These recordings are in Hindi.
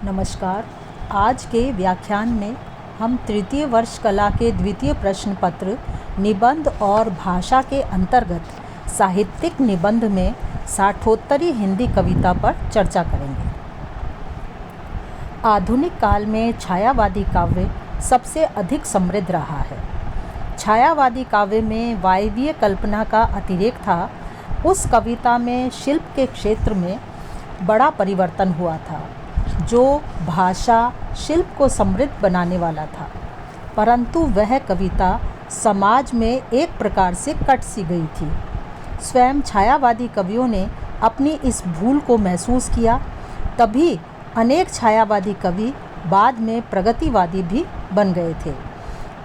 नमस्कार। आज के व्याख्यान में हम तृतीय वर्ष कला के द्वितीय प्रश्न पत्र निबंध और भाषा के अंतर्गत साहित्यिक निबंध में साठोत्तरी हिंदी कविता पर चर्चा करेंगे। आधुनिक काल में छायावादी काव्य सबसे अधिक समृद्ध रहा है। छायावादी काव्य में वायवीय कल्पना का अतिरेक था। उस कविता में शिल्प के क्षेत्र में बड़ा परिवर्तन हुआ था, जो भाषा शिल्प को समृद्ध बनाने वाला था, परंतु वह कविता समाज में एक प्रकार से कट सी गई थी। स्वयं छायावादी कवियों ने अपनी इस भूल को महसूस किया, तभी अनेक छायावादी कवि बाद में प्रगतिवादी भी बन गए थे।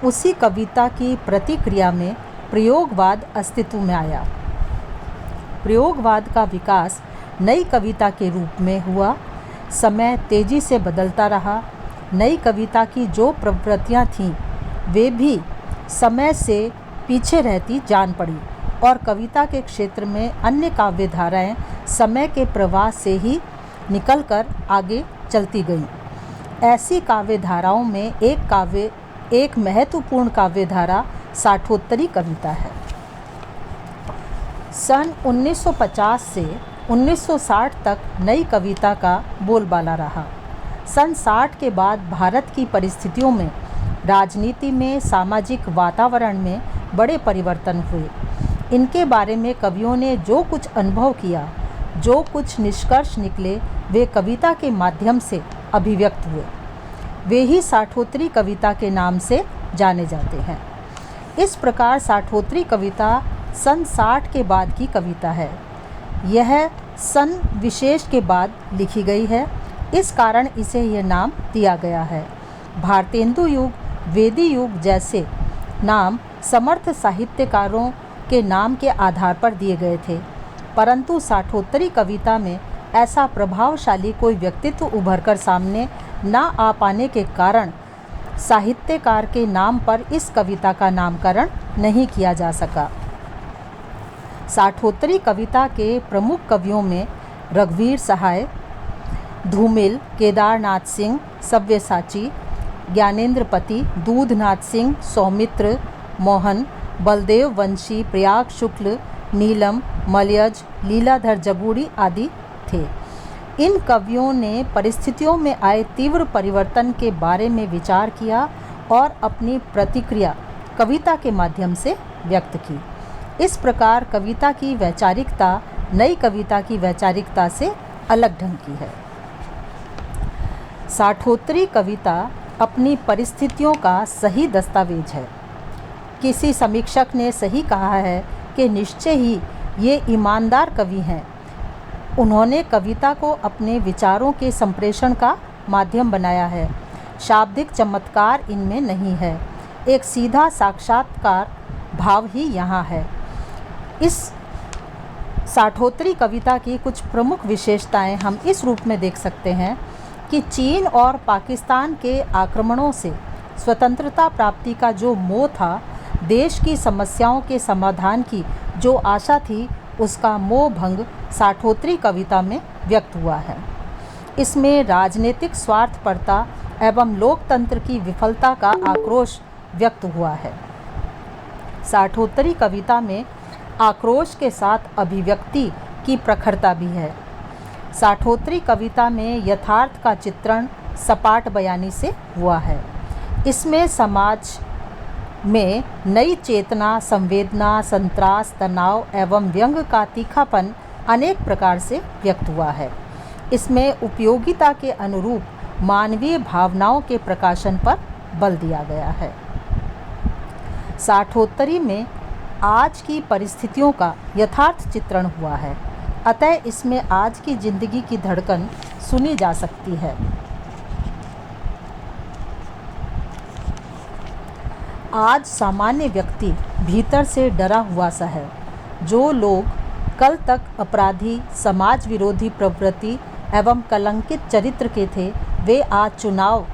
उसी कविता की प्रतिक्रिया में प्रयोगवाद अस्तित्व में आया। प्रयोगवाद का विकास नई कविता के रूप में हुआ। समय तेजी से बदलता रहा। नई कविता की जो प्रवृत्तियाँ थीं वे भी समय से पीछे रहती जान पड़ी और कविता के क्षेत्र में अन्य काव्य धाराएँ समय के प्रवाह से ही निकलकर आगे चलती गईं। ऐसी काव्य धाराओं में एक महत्वपूर्ण काव्य धारा साठोत्तरी कविता है। सन 1950 से 1960 तक नई कविता का बोलबाला रहा। सन 60 के बाद भारत की परिस्थितियों में, राजनीति में, सामाजिक वातावरण में बड़े परिवर्तन हुए। इनके बारे में कवियों ने जो कुछ अनुभव किया, जो कुछ निष्कर्ष निकले, वे कविता के माध्यम से अभिव्यक्त हुए। वे ही साठोत्तरी कविता के नाम से जाने जाते हैं। इस प्रकार साठोत्तरी कविता सन 60 के बाद की कविता है। यह सन विशेष के बाद लिखी गई है, इस कारण इसे यह नाम दिया गया है। भारतेंदु युग, वेदी युग जैसे नाम समर्थ साहित्यकारों के नाम के आधार पर दिए गए थे, परंतु साठोत्तरी कविता में ऐसा प्रभावशाली कोई व्यक्तित्व उभर कर सामने न आ पाने के कारण साहित्यकार के नाम पर इस कविता का नामकरण नहीं किया जा सका। साठोत्तरी कविता के प्रमुख कवियों में रघुवीर सहाय, धूमिल, केदारनाथ सिंह, सव्यसाची, ज्ञानेन्द्रपति, दूधनाथ सिंह, सौमित्र, मोहन, बलदेव वंशी, प्रयाग शुक्ल, नीलम, मलयज, लीलाधर जगूड़ी आदि थे। इन कवियों ने परिस्थितियों में आए तीव्र परिवर्तन के बारे में विचार किया और अपनी प्रतिक्रिया कविता के माध्यम से व्यक्त की। इस प्रकार कविता की वैचारिकता नई कविता की वैचारिकता से अलग ढंग की है। साठोत्तरी कविता अपनी परिस्थितियों का सही दस्तावेज है। किसी समीक्षक ने सही कहा है कि निश्चय ही ये ईमानदार कवि हैं। उन्होंने कविता को अपने विचारों के संप्रेषण का माध्यम बनाया है। शाब्दिक चमत्कार इनमें नहीं है, एक सीधा साक्षात्कार भाव ही यहाँ है। इस साठोत्तरी कविता की कुछ प्रमुख विशेषताएं हम इस रूप में देख सकते हैं कि चीन और पाकिस्तान के आक्रमणों से स्वतंत्रता प्राप्ति का जो मोह था, देश की समस्याओं के समाधान की जो आशा थी, उसका मोह भंग साठोत्तरी कविता में व्यक्त हुआ है। इसमें राजनीतिक स्वार्थपरता एवं लोकतंत्र की विफलता का आक्रोश व्यक्त हुआ है। साठोत्तरी कविता में आक्रोश के साथ अभिव्यक्ति की प्रखरता भी है। साठोत्तरी कविता में यथार्थ का चित्रण सपाट बयानी से हुआ है। इसमें समाज में नई चेतना, संवेदना, संत्रास, तनाव एवं व्यंग का तीखापन अनेक प्रकार से व्यक्त हुआ है। इसमें उपयोगिता के अनुरूप मानवीय भावनाओं के प्रकाशन पर बल दिया गया है। साठोत्तरी में आज की परिस्थितियों का यथार्थ चित्रण हुआ है, अतः इसमें आज की जिंदगी की धड़कन सुनी जा सकती है। आज सामान्य व्यक्ति भीतर से डरा हुआ सा है। जो लोग कल तक अपराधी, समाज विरोधी प्रवृत्ति एवं कलंकित चरित्र के थे, वे आज चुनाव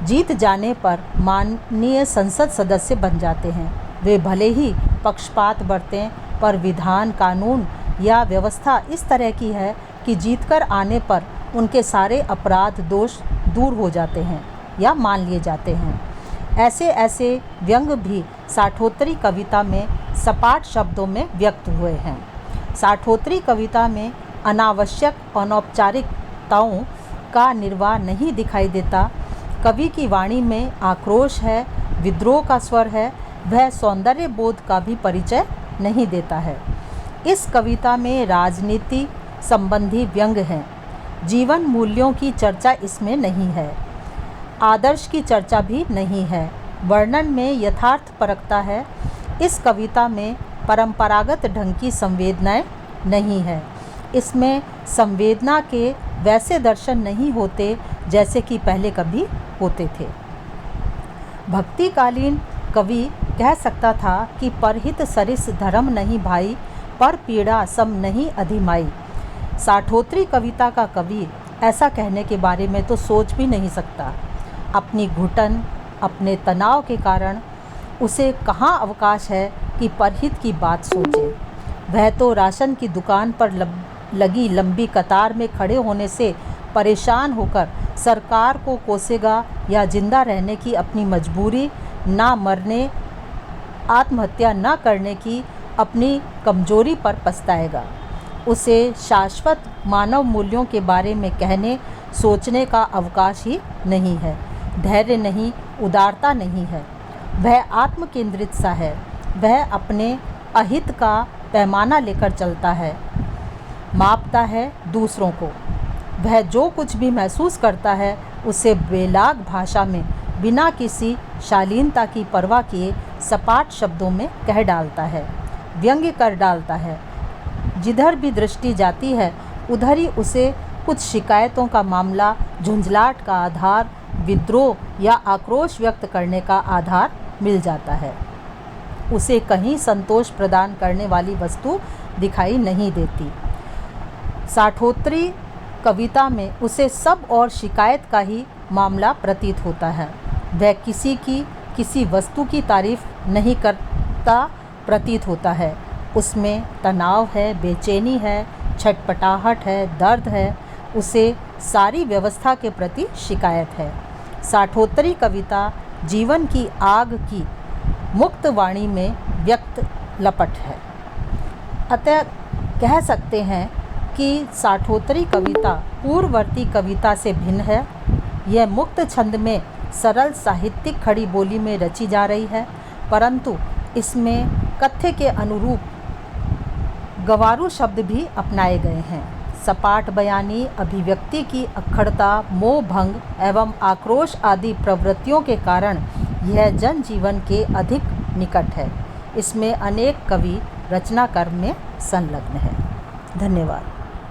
जीत जाने पर माननीय संसद सदस्य बन जाते हैं। वे भले ही पक्षपात बरतें, पर विधान, कानून या व्यवस्था इस तरह की है कि जीतकर आने पर उनके सारे अपराध दोष दूर हो जाते हैं या मान लिए जाते हैं। ऐसे ऐसे व्यंग भी साठोत्तरी कविता में सपाट शब्दों में व्यक्त हुए हैं। साठोत्तरी कविता में अनावश्यक अनौपचारिकताओं का निर्वाह नहीं दिखाई देता। कवि की वाणी में आक्रोश है, विद्रोह का स्वर है, वह सौंदर्य बोध का भी परिचय नहीं देता है। इस कविता में राजनीति संबंधी व्यंग हैं। जीवन मूल्यों की चर्चा इसमें नहीं है, आदर्श की चर्चा भी नहीं है, वर्णन में यथार्थपरकता है। इस कविता में परंपरागत ढंग की संवेदनाएं नहीं है। इसमें संवेदना के वैसे दर्शन नहीं होते जैसे कि पहले कभी होते थे। भक्तिकालीन कवि कह सकता था कि परहित सरिस धर्म नहीं भाई, पर पीड़ा सम नहीं अधिमाई। साठोत्तरी कविता का कवि ऐसा कहने के बारे में तो सोच भी नहीं सकता। अपनी घुटन, अपने तनाव के कारण उसे कहाँ अवकाश है कि परहित की बात सोचे। वह तो राशन की दुकान पर लगी लंबी कतार में खड़े होने से परेशान होकर सरकार को कोसेगा या जिंदा रहने की अपनी मजबूरी, ना मरने, आत्महत्या न करने की अपनी कमजोरी पर पछताएगा। उसे शाश्वत मानव मूल्यों के बारे में कहने सोचने का अवकाश ही नहीं है। धैर्य नहीं, उदारता नहीं है। वह आत्म केंद्रित सा है। वह अपने अहित का पैमाना लेकर चलता है, मापता है दूसरों को। वह जो कुछ भी महसूस करता है उसे बेलाग भाषा में बिना किसी शालीनता की परवाह किए सपाट शब्दों में कह डालता है, व्यंग्य कर डालता है। जिधर भी दृष्टि जाती है उधर ही उसे कुछ शिकायतों का मामला, झुंझलाहट का आधार, विद्रोह या आक्रोश व्यक्त करने का आधार मिल जाता है। उसे कहीं संतोष प्रदान करने वाली वस्तु दिखाई नहीं देती। साठोत्तरी कविता में उसे सब और शिकायत का ही मामला प्रतीत होता है। वह किसी वस्तु की तारीफ नहीं करता प्रतीत होता है। उसमें तनाव है, बेचैनी है, छटपटाहट है, दर्द है। उसे सारी व्यवस्था के प्रति शिकायत है। साठोत्तरी कविता जीवन की आग की मुक्त वाणी में व्यक्त लपट है। अतः कह सकते हैं कि साठोत्तरी कविता पूर्ववर्ती कविता से भिन्न है। यह मुक्त छंद में सरल साहित्यिक खड़ी बोली में रची जा रही है, परंतु इसमें कथ्य के अनुरूप गवारू शब्द भी अपनाए गए हैं। सपाट बयानी, अभिव्यक्ति की अक्खड़ता, मोह भंग एवं आक्रोश आदि प्रवृत्तियों के कारण यह जनजीवन के अधिक निकट है। इसमें अनेक कवि रचना कर्म में संलग्न हैं। धन्यवाद।